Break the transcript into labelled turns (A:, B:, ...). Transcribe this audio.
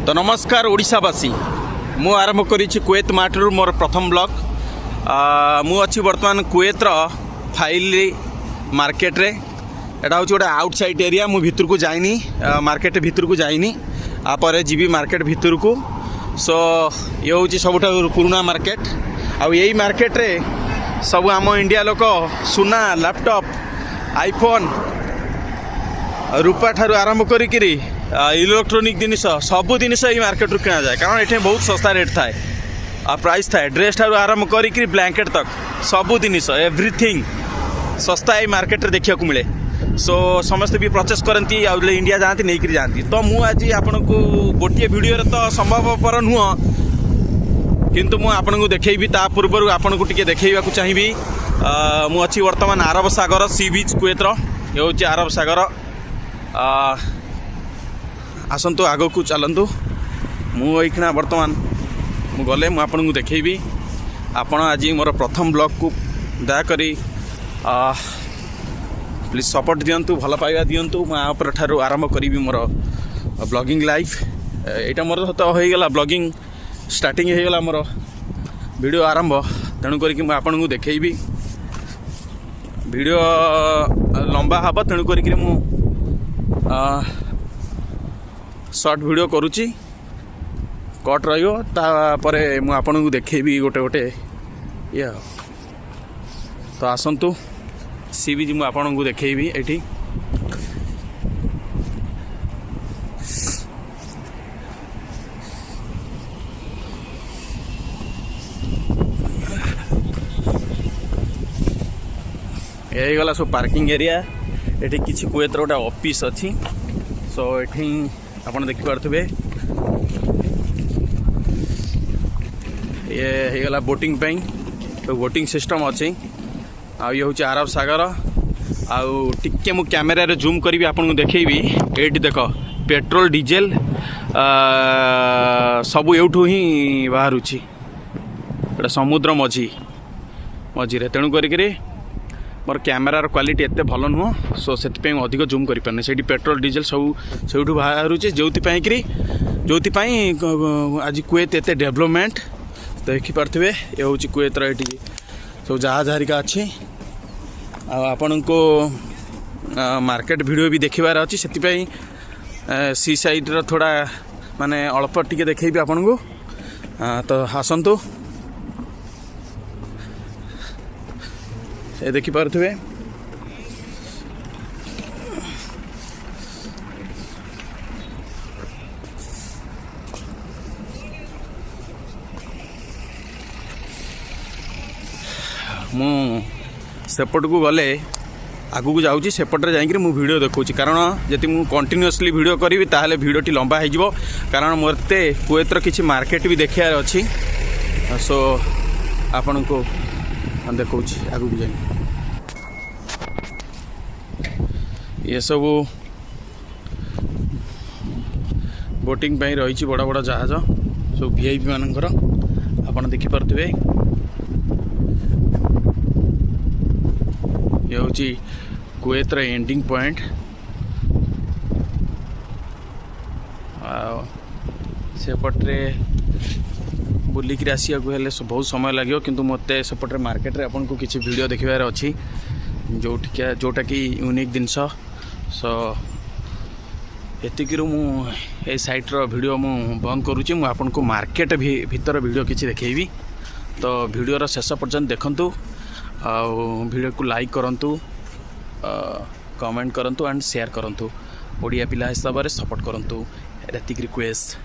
A: तो नमस्कार ओडिशावासी मु आरंभ करिछि कुवेत मार्टरू मोर प्रथम ब्लॉग मु अच्छी बर्तमान कुवेतर फाइल मार्केट रे एटा हूँ गोटे आउटसाइड एरिया मु भितर को जाइनी मार्केट भितर को जाइनी आपर जीवी मार्केट भितर को सो ये हूँ सबुठ पुराना मार्केट आउ यही मार्केट रे सब आम इंडिया लोक सुना लैपटॉप आईफोन रूपा ठारू आरंभ करी इलेक्ट्रोनिक जिनिस सबू जिनिस ये मार्केट किना जाए कारण ये बहुत सस्ता रेट थाए आ प्राइस थाए ड्रेस ठारू आरंभ करी ब्लैंकेट तक सबू जिनिस एवरीथिंग सस्ता ये मार्केट रे देखा मिले सो समस्त भी परचेस करती इंडिया जाती नहीं करी जाती तो मुझे आज आपन को गोटे वीडियो रे तो संभवपर नुह किंतु मु आपन को देखैबी ता पूर्व आपन को टिके देखैबा को चाहिबी मु अच्छी वर्तमान अरब सागर सी बीच कुवेतर ये हूँ अरब सागर आसतु आग को चलतु मुझे बर्तमान मु गले मु आपन को देखैबी आपण आज मोर प्रथम ब्लॉग को दयाकोरी प्लीज सपोर्ट दिंतु भल पाइबा दिंतु मुझे ठारू आरंभ करी मोर ब्लॉगिंग लाइफ यहाँ मोर तो हो गला ब्लॉगिंग स्टार्टिंग हो गला मोर वीडियो आरंभ तेणु करके मुझे आपन को देखैबी वीडियो लंबा हम तेणु करके मु शॉर्ट वीडियो करुच्ची कट रपर मुझे आपन को देखैबी गोटे गोटे ये तो आसतु सी बीच मुझे आपन को देखैबी एठी ये गला सब पार्किंग एरिया एठी किछि कुवेतर गोटे ऑफिस अच्छी सो एठी आपन देखि पारथबे ये गला बोटिंग पे तो बोटिंग सिस्टम अच्छी आ ये हूँ अरब सागर आउ टिके मु कैमेरा रे जूम करी आपन को देखैबी एठी देख पेट्रोल डीजेल सब एठू ही बाहरुची एटा समुद्र मझी रे तेणु करी मोर कैमेरार क्वालिटी एत भल नुह सो से अधिक जूम कर से पेट्रोल डीजेल सब से बाहर जो आज कुवेत एत डेवलपमेंट देखिपे ये हूँ कुवेतर ये सब जहाज हारिका अच्छी आपण को मार्केट वीडियो भी देखार अच्छी से सी साइड रो थोड़ा माने अल्प टिके देखी आपन को तो आसतु ये देखिपे मु सेपट को गले आगू को जाऊँगी सेपटे जाकि मुझे वीडियो देखा कारण जब मुझे कंटिन्यूअसली वीडियो करी ताहले वीडियोटी लंबा हो कारण मत कुवेतर किसी मार्केट भी देखार अच्छी सो आपण को देखा आगू को जाए ये सब बोटिंग पे रही बड़ बड़ जहाज सब वीआईपी मानकर आपन देखिपे ये हूँ कुवेतर एंडिंग पॉइंट सेपटे बुलिक आसिया बहुत समय लगे किंतु मत सेपटे मार्केट रे आपन को किसी वीडियो देखार अच्छी जोटा कि यूनिक जिनस सो एतिक मु साइट्र वीडियो मु बंद करुच्ची मु आपन को मार्केट भीतर वीडियो किसी देखैबी तो वीडियोर शेष पर्यंत देखंतु वीडियो को लाइक करंतु कमेंट करंतु एंड शेयर करंतु ओडिया पिला हिसाब से सपोर्ट करंतु एतिक रिक्वेस्ट।